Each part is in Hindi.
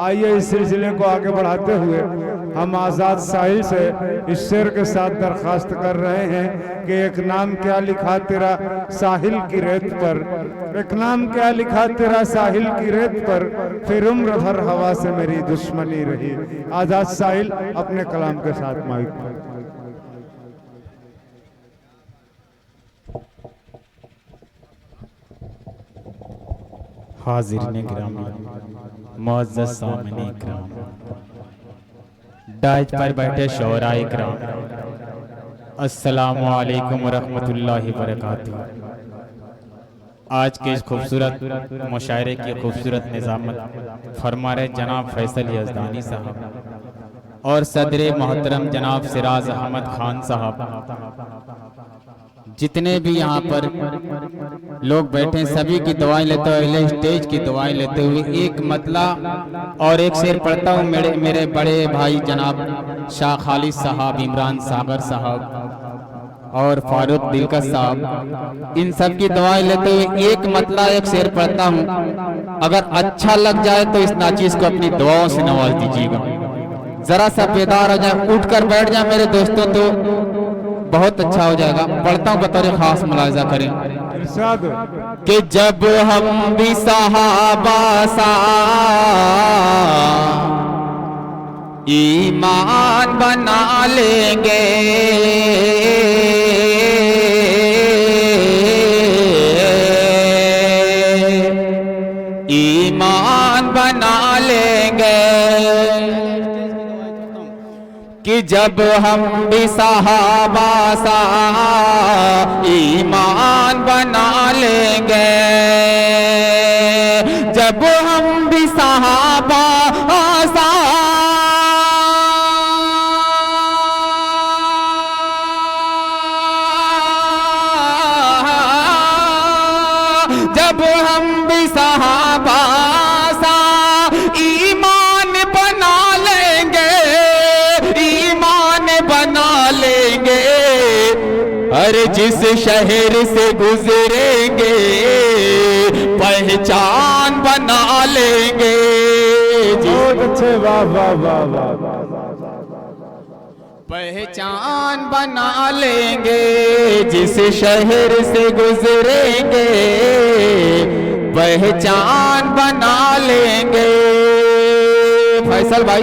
आइए इस सिलसिले को आगे बढ़ाते हुए हम आज़ाद साहिल से इस शेर के साथ दरख्वास्त कर रहे हैं कि एक नाम क्या लिखा तेरा साहिल की रेत पर, एक नाम क्या लिखा तेरा साहिल की रेत पर, फिर उम्र भर हवा से मेरी दुश्मनी रही। आज़ाद साहिल अपने कलाम के साथ माइक। हाज़िरीन गिरामी, मुअज़्ज़ज़ सामिईन इकराम, दाइज पर बैठे शोराए इकराम, अस्सलामु अलैकुम व रहमतुल्लाहि व बरकातुहू। आज के इस खूबसूरत मुशायरे की खूबसूरत निज़ामत फरमा रहे जनाब फैसल यज़दानी साहब और सदर मोहतरम जनाब सिराज अहमद खान साहब। जितने भी यहाँ पर लोग बैठे सभी की दुआएं लेते हुए, स्टेज की दुआएं लेते हुए एक मतला और एक शेर पढ़ता हूँ मेरे बड़े भाई जनाब शाह खालिद साहब, इमरान सागर साहब और फारूक दिलकश साहब, इन सब की दुआएं लेते हुए एक मतला एक शेर पढ़ता हूँ। अगर अच्छा लग जाए तो इस नाचीज को अपनी दुआओं से नवाज दीजिएगा। जरा सा बेदार हो जाए, उठकर बैठ जाए मेरे दोस्तों, तो बहुत अच्छा हो जाएगा। पढ़ता हूँ, बतौर खास मुलाहिजा करें कि जब हम भी सहाबा सा ईमान बना लेंगे, ईमान बना लेंगे कि जब हम भी सहाबा सा ईमान बना लेंगे, जब हम भी सहाबा सा जब हम भी सहाबा सा ईमान बना लेंगे, बना लेंगे, हर जिस शहर से गुजरेंगे पहचान बना लेंगे। बहुत अच्छे, वाह वाह वाह वाह। पहचान बना लेंगे, जिस शहर से गुजरेंगे पहचान बना लेंगे। फैसल भाई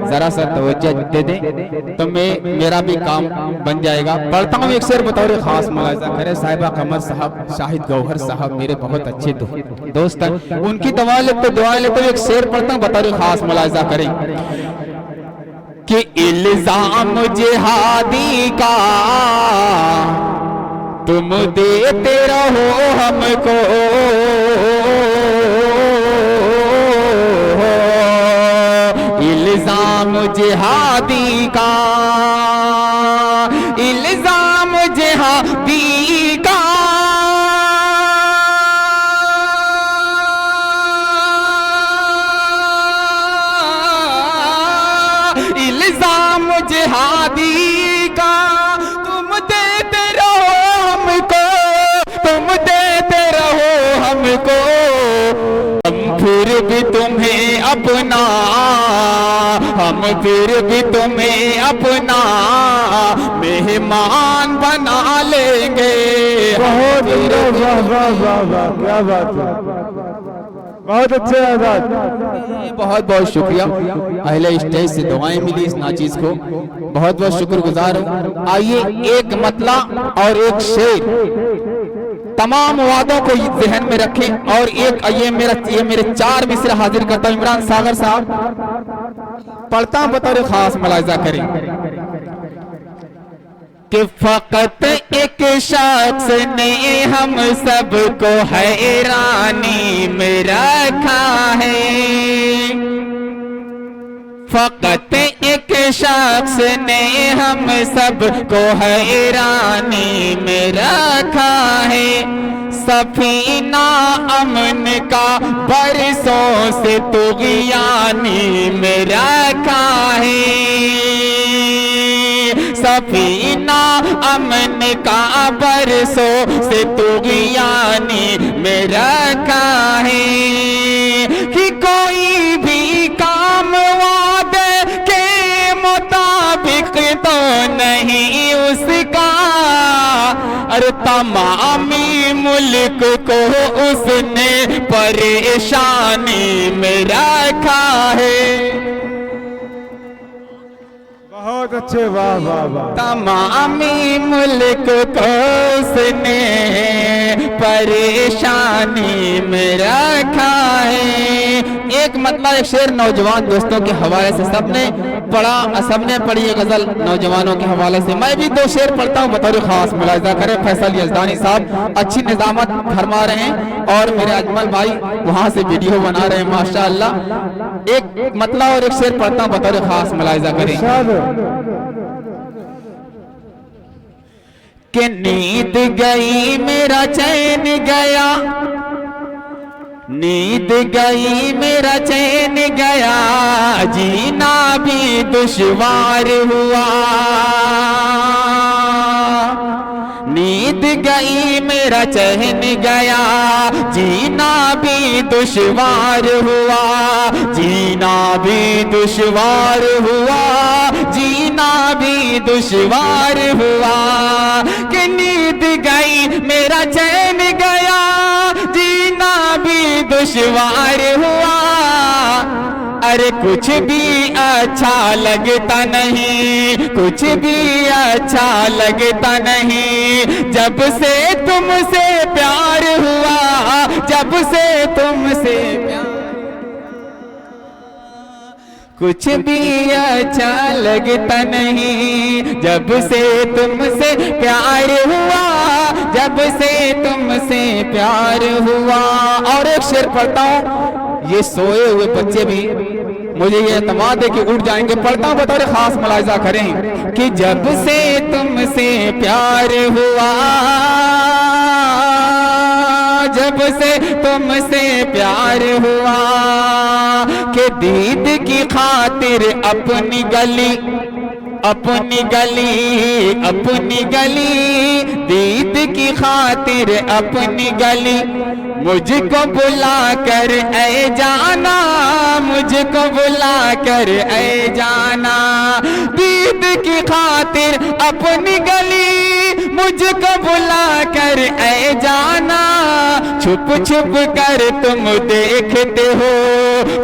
जरा सा तवज्जो दे दें तो मेरा भी काम बन जाएगा। पढ़ता हूँ एक शेर बतौर खास मुलाहिजा करें। साहिबा कमर साहब, शाहिद गौहर साहब मेरे बहुत अच्छे दोस्त हैं, उनकी दुआ लेते एक शेर पढ़ता हूँ, बतौर खास मुलाहिजा करें कि इल्जाम जिहादी का तुम देते रहो हमको, इल्जाम जिहादी का, इल्जाम जिहादी का, इल्जाम जिहादी का तुम देते रहो हमको, तुम देते रहो हमको, हम फिर भी तुम्हें अपना, हम फिर भी तुम्हें अपना मेहमान बना लेंगे। बहुत वाह वाह वाह वाह, क्या बात है, बहुत अच्छे आज़ाद। बहुत बहुत शुक्रिया, अहले स्टेज से दुआएं मिली इस नाचीज को, बहुत बहुत शुक्रगुजार हूँ। आइए एक मतला और एक शेर, तमाम वादों को जहन में रखें और एक ये मेरे 4 मिसरे हाजिर करता हूँ। इमरान सागर साहब पढ़ता हूँ, बतौर खास मुलाहिजा करें कि फकत एक शख्स ने हम सबको हैरानी में रखा है, फकत एक शख्स ने हम सबको हैरानी में रखा है, सफीना अमन का बरसों से तुग़यानी में रखा है, सफीना अमन का बरसों से तुग़यानी में रखा है कि कोई भी का अरे तमामी मुल्क को उसने परेशानी में रखा है। बहुत अच्छे, वाह वाह वाह। तमामी मुल्क को उसने परेशानी में रखा है। एक मतलब एक शेर नौजवान दोस्तों के हवाले से सबने पढ़ा, सबने पढ़ी ये गजल नौजवानों के हवाले से। मैं भी दो शेर पढ़ता हूँ बतौर खास, मुलाहिजा करें। फैसल यज़दानी साहब अच्छी निजामत फरमा रहे हैं और मेरे अजमल भाई वहां से वीडियो बना रहे हैं माशाअल्लाह। एक मतलब और एक शेर पढ़ता हूँ बतौर खास, मुलाहिजा करें। कि नींद गई मेरा चैन गया, नींद गई मेरा चैन गया, जीना भी दुश्वार हुआ। नींद गई मेरा चैन गया, जीना भी दुश्वार हुआ, जीना भी दुश्वार हुआ, जीना भी दुश्वार हुआ। कि नींद गई मेरा चैन गया, जीना भी दुश्वार हुआ। अरे कुछ भी अच्छा लगता नहीं, कुछ भी अच्छा लगता नहीं, जब से तुमसे प्यार हुआ, जब से तुमसे प्यार। कुछ भी अच्छा लगता नहीं, जब से तुमसे प्यार हुआ, जब से तुमसे प्यार हुआ। और एक शेर पढ़ता हूँ, ये सोए हुए बच्चे भी मुझे ये एतमाद है कि उठ जाएंगे। पढ़ता हूँ बतौर खास, मुलाहिजा करें। कि जब से तुमसे प्यार हुआ, जब से तुमसे प्यार हुआ, के दीद की खातिर अपनी गली, अपनी गली, अपनी गली, दीद की खातिर अपनी गली, मुझको बुला कर ऐ जाना, मुझको बुला कर ऐ जाना। दीद की खातिर अपनी गली, मुझको बुला कर ऐ जाना। छुप छुप कर तुम देखते हो,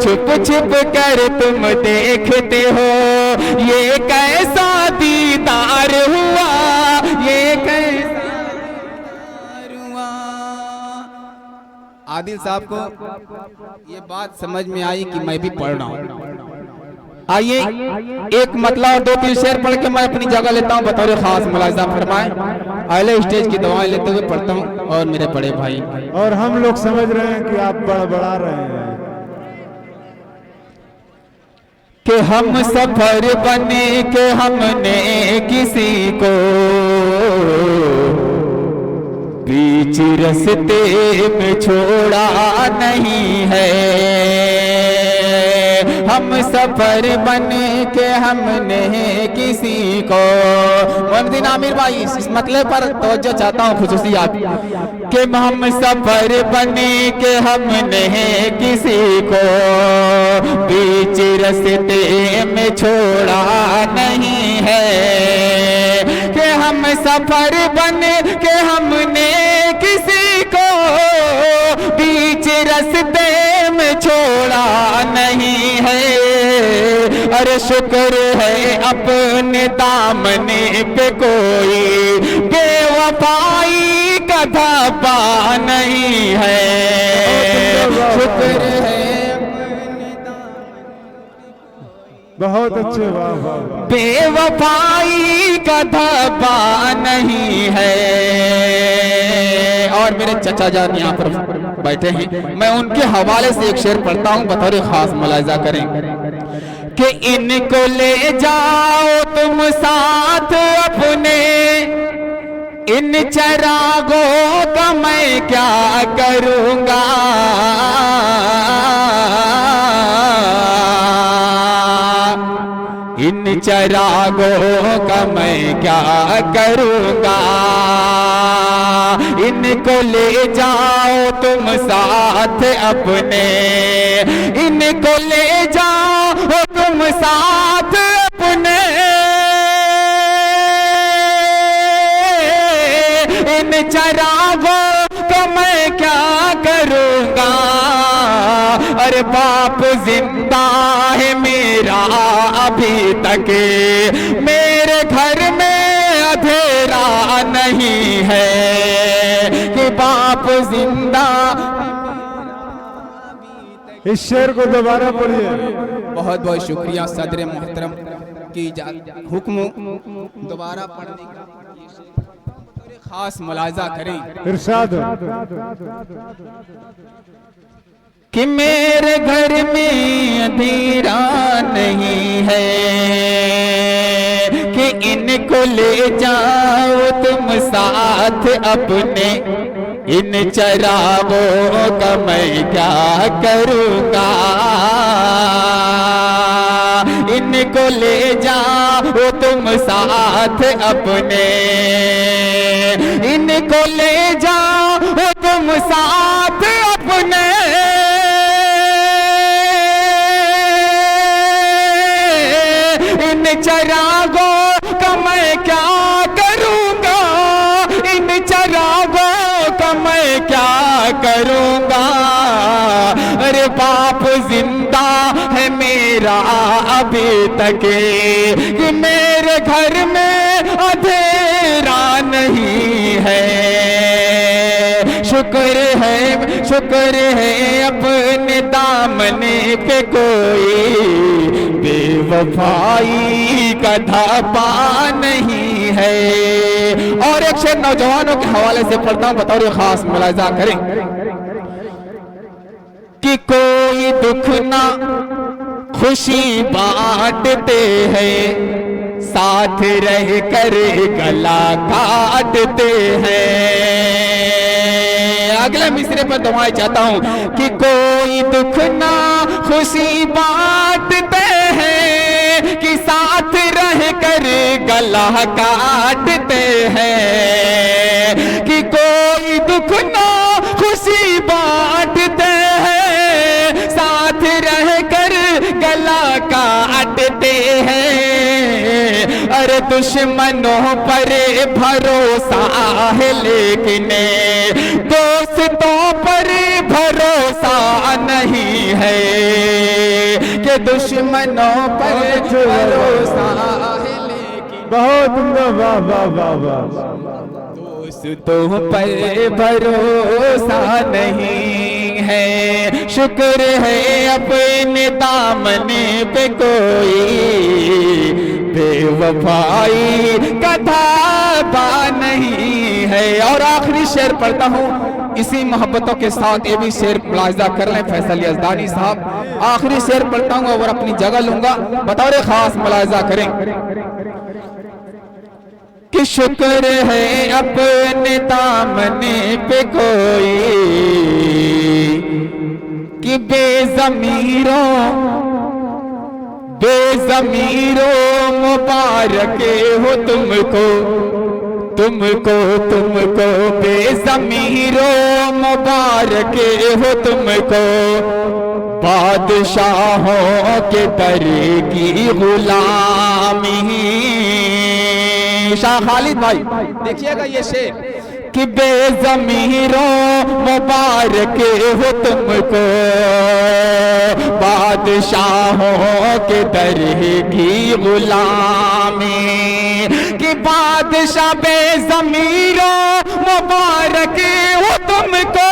छुप छुप कर तुम देखते हो, ये कैसा दीदार हुआ, ये कैसा हुआ। आदिल साहब को ये बात समझ में आई कि मैं भी पढ़ रहा हूँ। आइए एक मतलब और दो तीन शेर पढ़ के मैं अपनी जगह लेता हूँ बतौर खास, मुलाहिजा फरमाएं। अहले स्टेज की दुआएं लेते हुए पढ़ता हूँ और मेरे बड़े भाई। और हम लोग समझ रहे हैं कि आप बड़बड़ा रहे हैं। कि हम सफर बने के हमने किसी को बीच रास्ते में छोड़ा नहीं है। हम सफर बन के हमने किसी को, मोहम्मदीन आमिर भाई इस मतलब पर तवज्जो चाहता हूँ खुसूसी आप, कि हम सफर बन के हमने किसी को बीच रास्ते में छोड़ा नहीं है। कि हम सफर बन के हमने किसी को बीच रास्ते में छोड़ा नहीं है। अरे शुक्र है अपने दामने पे कोई बेवफाई का धब्बा नहीं है। शुक्र है बहुत अच्छे, वाह वाह। बेवफाई का धब्बा नहीं है। और मेरे चचा जान यहाँ पर बैठे हैं, मैं उनके हवाले से एक शेर पढ़ता हूँ बतौर खास, मुलाहिजा करें। कि इनको ले जाओ तुम साथ अपने, इन चरागों का मैं क्या करूँगा। इन चरागों का मैं क्या करूँगा। इनको ले जाओ तुम साथ अपने, इनको ले जाओ तुम साथ अपने, इन अरे बाप जिंदा है मेरा अभी तक, मेरे घर में अंधेरा नहीं है कि बाप जिंदा। इस शेर को दोबारा पढ़िए। बहुत बहुत शुक्रिया सदर मोहतरम की हुक्म दोबारा पढ़ने का खास मुलाजा करें। इरशाद कि मेरे घर में अंधेरा नहीं है कि इनको ले जाओ तुम साथ अपने, इन चरागों का मैं क्या करूँगा, इनको ले जाओ तुम साथ अपने, इनको ले जाओ तुम साथ अपने, इन चरागों का मैं क्या करूँगा, इन चरागों का मैं क्या करूँगा। अरे बाप जिंदा है मेरा अभी तक कि मेरे घर में अंधेरा नहीं है। शुक्र है अपने दामने पे कोई बेवफाई का धापा नहीं है। और एक शेर नौजवानों के हवाले से पढ़ता हूं, बतौर खास मुलाजा करें कि कोई दुख ना खुशी बांटते हैं, साथ रह कर गला काटते हैं। अगले मिसरे पर दुआएं चाहता हूं कि कोई दुख ना खुशी बांटते हैं, कि साथ रह कर गला काटते हैं, कि कोई दुख ना खुशी बांटते हैं, साथ रह कर गला काटते हैं। अरे दुश्मनों पर भरोसा है लेकिन दोस्तों पर भरोसा नहीं है, कि दुश्मनों पर भरोसा है लेकिन बहुत वाह वाह वाह वाह। दोस्तों पर भरोसा नहीं है। शुक्र है अपने दामने पे कोई बेवफाई का धाबा नहीं है। और आखिरी शेर पढ़ता हूँ इसी मोहब्बतों के साथ, ये भी शेर मुलाहिजा कर लें फैसल यज़दानी साहब। आखिरी शेर पढ़ता हूँ और अपनी जगह लूंगा, बतौर खास मुलाहिजा करें कि शुक्र है अपने दामने पे कोई कि बेज़मीरों मुबारक हो तुमको, तुमको बेज़मीरों मुबारक हो तुमको, बादशाहों के दर की गुलामी। शाह खालिद भाई देखिएगा ये शेर कि बेज़मीरों मुबारक हो तुमको, बादशाहों के दर की गुलामी, कि बादशाह बेज़मीरों मुबारक हो तुमको,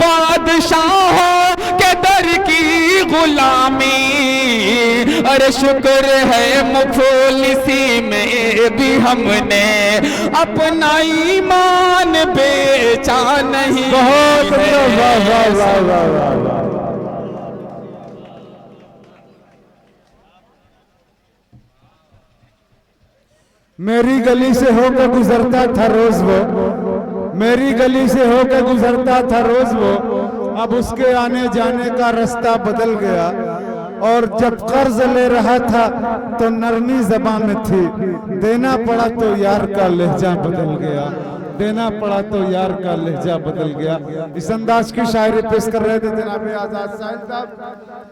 बादशाहों के दर की गुलामी। अरे शुक्र है मुफलिसी में भी हमने अपना ईमान बेचा नहीं। बहुत वाह वाह वाह वाह वाह। मेरी गली से होकर गुजरता था रोज वो, मेरी गली से होकर गुजरता था रोज वो, अब उसके आने जाने का रास्ता बदल गया। और जब कर्ज ले रहा था तो नरमी ज़बान में थी, देना पड़ा तो यार का लहजा बदल गया, देना पड़ा तो यार का लहजा बदल गया। इस अंदाज की शायरी पेश कर रहे थे जनाब आजाद साहिब साहब।